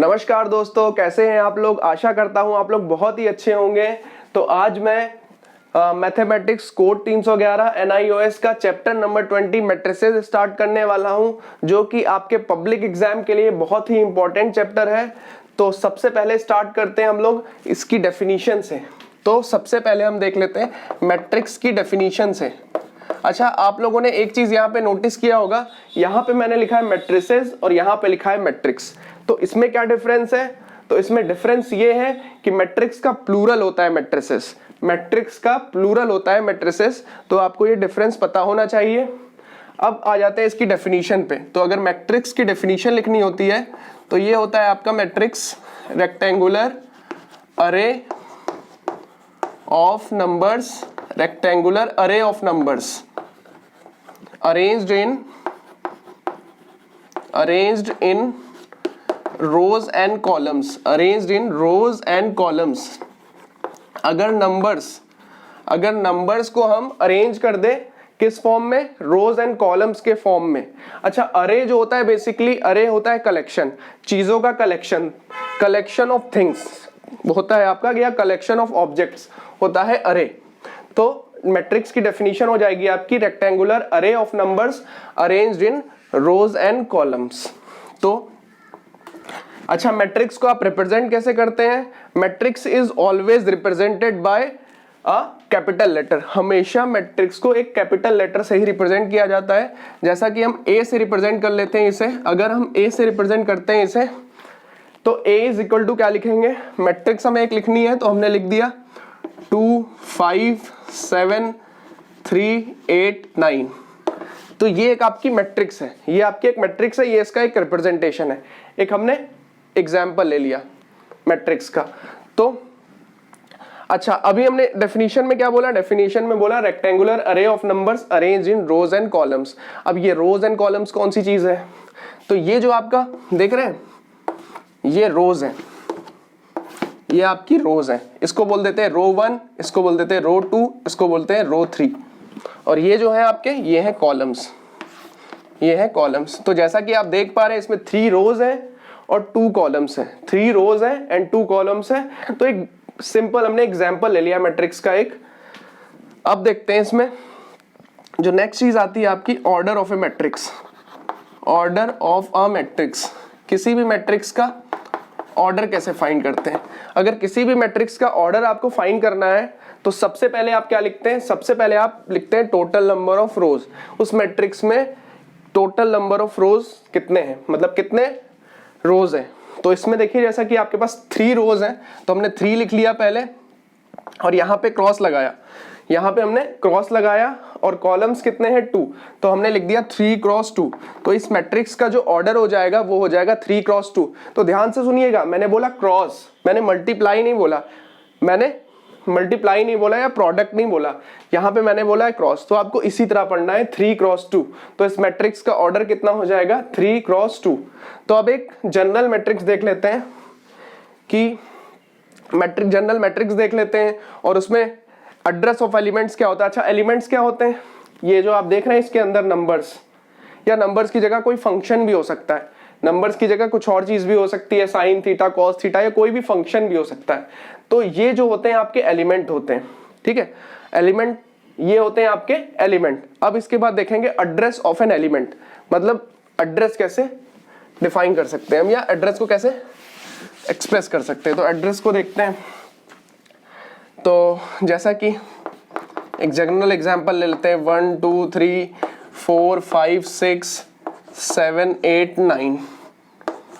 नमस्कार दोस्तों, कैसे हैं आप लोग। आशा करता हूं आप लोग बहुत ही अच्छे होंगे। तो आज मैं मैथमेटिक्स कोड 311 NIOS का चैप्टर नंबर 20 मैट्रिसेस स्टार्ट करने वाला हूं, जो कि आपके पब्लिक एग्जाम के लिए बहुत ही इंपॉर्टेंट चैप्टर है। तो सबसे पहले स्टार्ट करते हैं हम लोग इसकी डेफिनेशन से। तो सबसे पहले हम देख लेते हैं मैट्रिक्स की डेफिनेशन से। अच्छा, आप लोगों ने एक चीज यहाँ पे नोटिस किया होगा, यहाँ पे मैंने लिखा है मैट्रिसेस और यहाँ पे लिखा है मैट्रिक्स। तो इसमें क्या डिफरेंस है? तो इसमें डिफरेंस ये है कि मैट्रिक्स का प्लूरल होता है मैट्रिसेस, मैट्रिक्स का प्लूरल होता है मैट्रिसेस। तो आपको ये डिफरेंस पता होना चाहिए। अब आ जाते हैं इसकी डेफिनेशन पे। तो अगर मैट्रिक्स की डेफिनेशन लिखनी होती है तो ये होता है आपका matrix rectangular array of numbers, rectangular array of numbers arranged in rows and columns, arranged in rows and columns। अगर नंबर्स को हम अरेंज कर दे किस फॉर्म में? रोज एंड कॉलम्स के फॉर्म में। अच्छा, अरे जो होता है बेसिकली, अरे होता है कलेक्शन, चीजों का कलेक्शन, कलेक्शन ऑफ थिंग्स होता है आपका, या कलेक्शन ऑफ ऑब्जेक्ट्स होता है अरे। तो मैट्रिक्स की डेफिनेशन हो जाएगी आपकी rectangular array of numbers arranged in rows and columns. तो अच्छा, मैट्रिक्स को आप रिप्रेजेंट कैसे करते हैं? Matrix is always represented by a capital letter. हमेशा मैट्रिक्स को एक कैपिटल लेटर से ही रिप्रेजेंट किया जाता है। जैसा कि हम ए से रिप्रेजेंट कर लेते हैं इसे। अगर हम ए से रिप्रेजेंट करते हैं इसे तो ए इज इक्वल टू क्या लिखेंगे? मैट्रिक्स हमें एक लिखनी है तो हमने लिख दिया 2 5 7 3 8 9। तो ये एक आपकी मैट्रिक्स है, ये आपकी एक मैट्रिक्स है, ये इसका एक रिप्रेजेंटेशन है। एक हमने एग्जाम्पल ले लिया मैट्रिक्स का। तो अच्छा, अभी हमने डेफिनेशन में क्या बोला? डेफिनेशन में बोला rectangular array of numbers arrange in rows and columns. अब ये रोज एंड कॉलम्स कौन सी चीज है? तो ये जो आपका देख रहे हैं, ये रोज है, ये आपकी रोज है। इसको बोल देते हैं रो 1, इसको बोल देते हैं रो 2, इसको बोलते हैं रो 3। और ये जो है आपके, ये है कॉलम्स, ये है कॉलम्स। तो जैसा कि आप देख पा रहे हैं, इसमें 3 रोज है और 2 कॉलम्स है, 3 रोज है एंड 2 कॉलम्स है। तो एक सिंपल हमने एग्जांपल ले लिया मैट्रिक्स का एक। अब देखते हैं इसमें जो नेक्स्ट चीज आती है आपकी, order of A matrix. Order of a matrix, किसी भी मैट्रिक्स का ऑर्डर कैसे फाइंड करते हैं? अगर किसी भी मैट्रिक्स का ऑर्डर आपको फाइंड करना है तो सबसे पहले आप क्या लिखते हैं? सबसे पहले आप लिखते हैं टोटल नंबर ऑफ रोज। उस मैट्रिक्स में टोटल नंबर ऑफ रोज कितने हैं, मतलब कितने रोज हैं। तो इसमें देखिए, जैसा कि आपके पास 3 रोज हैं तो हमने 3 लिख लिया पहले और यहाँ पे क्रॉस लगाया, यहाँ पे हमने क्रॉस लगाया। और कॉलम्स कितने हैं? 2, तो हमने लिख दिया 3 क्रॉस 2। तो इस मैट्रिक्स का जो ऑर्डर हो जाएगा वो हो जाएगा 3 क्रॉस 2। तो ध्यान से सुनिएगा, मैंने बोला क्रॉस, मैंने मल्टीप्लाई नहीं बोला, मैंने मल्टीप्लाई नहीं बोला या प्रोडक्ट नहीं बोला, यहाँ पे मैंने बोला है क्रॉस। तो आपको इसी तरह पढ़ना है 3 क्रॉस 2। तो इस मैट्रिक्स का ऑर्डर कितना हो जाएगा? 3 क्रॉस 2। तो अब एक जनरल मैट्रिक्स देख लेते हैं कि जनरल मैट्रिक्स देख लेते हैं और उसमें एड्रेस ऑफ एलिमेंट्स क्या होता है। अच्छा, एलिमेंट्स क्या होते हैं? ये जो आप देख रहे हैं इसके अंदर नंबर्स, या नंबर्स की जगह कोई फंक्शन भी हो सकता है, नंबर्स की जगह कुछ और चीज भी हो सकती है, साइन थीटा, कॉस थीटा, या कोई भी फंक्शन भी हो सकता है। तो ये जो होते हैं आपके एलिमेंट होते हैं, ठीक है, एलिमेंट ये होते हैं आपके एलिमेंट। अब इसके बाद देखेंगे एड्रेस ऑफ एन एलिमेंट, मतलब एड्रेस कैसे डिफाइन कर सकते हैं हम, या एड्रेस को कैसे एक्सप्रेस कर सकते हैं। तो एड्रेस को देखते हैं। तो जैसा कि एक जनरल एग्जांपल ले लेते हैं, 1 2 3 4 5 6 7 8 9।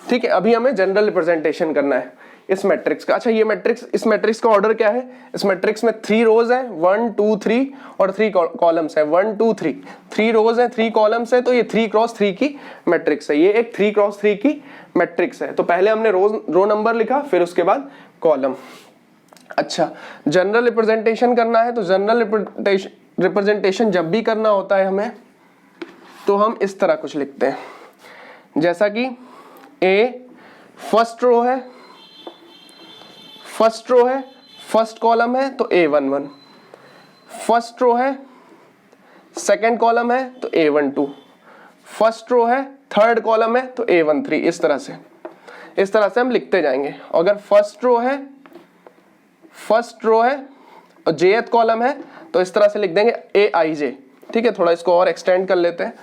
ठीक है, अभी हमें जनरल रिप्रेजेंटेशन करना है इस मैट्रिक्स का। अच्छा, ये मैट्रिक्स, इस मैट्रिक्स का ऑर्डर क्या है? इस मैट्रिक्स में 3 रोज है, 1 2 3 और 3 कॉलम्स है, 1 2 3। 3 रोज है, 3 कॉलम्स है, तो ये 3 क्रॉस 3 की मैट्रिक्स है, ये एक 3 क्रॉस 3 की मैट्रिक्स है। तो पहले हमने रो नंबर लिखा, फिर उसके बाद कॉलम। अच्छा, जनरल रिप्रेजेंटेशन करना है तो जनरल रिप्रेजेंटेशन जब भी करना होता है हमें, तो हम इस तरह कुछ लिखते हैं, जैसा कि ए फर्स्ट रो है, फर्स्ट कॉलम है तो A11, फर्स्ट रो है, सेकंड कॉलम है तो A12, फर्स्ट रो है, थर्ड कॉलम है तो A13। इस तरह से इस तरह से हम लिखते जाएंगे। अगर फर्स्ट रो है और जेथ कॉलम है तो इस तरह से लिख देंगे AIJ, ठीक है। थोड़ा इसको और एक्सटेंड कर लेते हैं,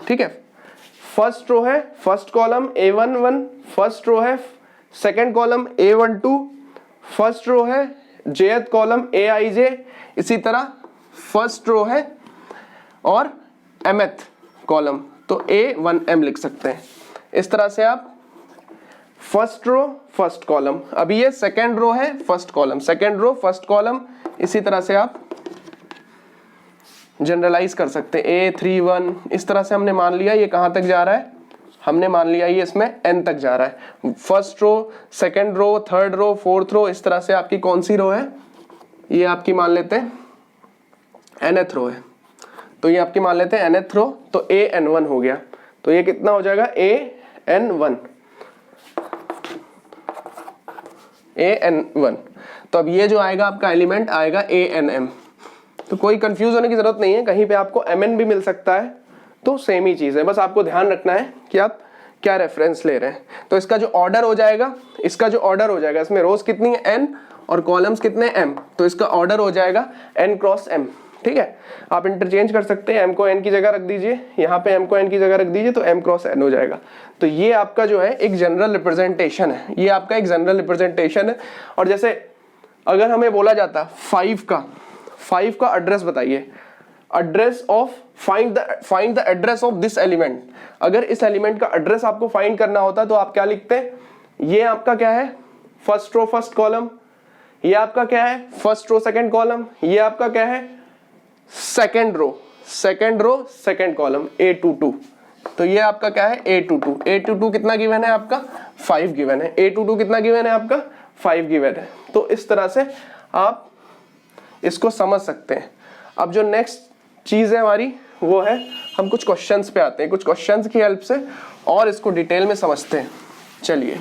ठीक है। फर्स्ट रो है first column A11, first row है second column A12, first row है जेथ कॉलम AIJ, इसी तरह फर्स्ट रो है और mth कॉलम तो A1M लिख सकते हैं। इस तरह से आप फर्स्ट रो फर्स्ट कॉलम, अभी ये सेकंड रो है first column, second row first column, इसी तरह से आप जनरलाइज कर सकते हैं। A31 इस तरह से हमने मान लिया ये कहाँ तक जा रहा है, हमने मान लिया ये इसमें n तक जा रहा है। First row, second row, third row, fourth row, इस तरह से आपकी कौन सी रो है, ये आपकी मान लेते हैं nth रो है, तो ये आपकी मान लेते हैं nth रो, तो AN1 हो गया। तो ये कितना हो जाएगा AN1। तो अब ये जो आएगा आपका एलिमेंट आएगा ANM। तो कोई कंफ्यूज होने की जरूरत नहीं है, कहीं पे आपको MN भी मिल सकता है, तो सेम ही चीज है, बस आपको ध्यान रखना है कि आप क्या रेफरेंस ले रहे हैं। तो इसका जो ऑर्डर हो जाएगा, इसमें रोज कितनी है n और कॉलम्स कितने m, तो इसका ऑर्डर हो जाएगा n क्रॉस m, ठीक है। आप इंटरचेंज कर सकते हैं, m को n की जगह रख दीजिए, यहाँ पे m को n की जगह रख दीजिए, तो m क्रॉस n हो जाएगा। तो ये आपका जो है एक जनरल रिप्रेजेंटेशन है, ये आपका एक जनरल रिप्रेजेंटेशन है। और जैसे अगर हमें बोला जाता 5 का एड्रेस बताइए, address of find the address of this element, अगर इस एलिमेंट का एड्रेस आपको फाइंड करना होता तो आप क्या लिखते हैं, ये आपका क्या है फर्स्ट रो फर्स्ट कॉलम, ये आपका क्या है फर्स्ट रो सेकंड कॉलम, ये आपका क्या है second row second column A22। तो ये आपका क्या है A22 कितना गिवन है आपका 5 गिवन है, A22 कितना गिवन है आपका 5 गिवन है। तो इस तरह से आप इसको समझ सकते हैं। अब जो नेक्स्ट चीज है हमारी वो है, हम कुछ क्वेश्चंस पे आते हैं, कुछ क्वेश्चंस की हेल्प से और इसको डिटेल में समझते हैं। चलिए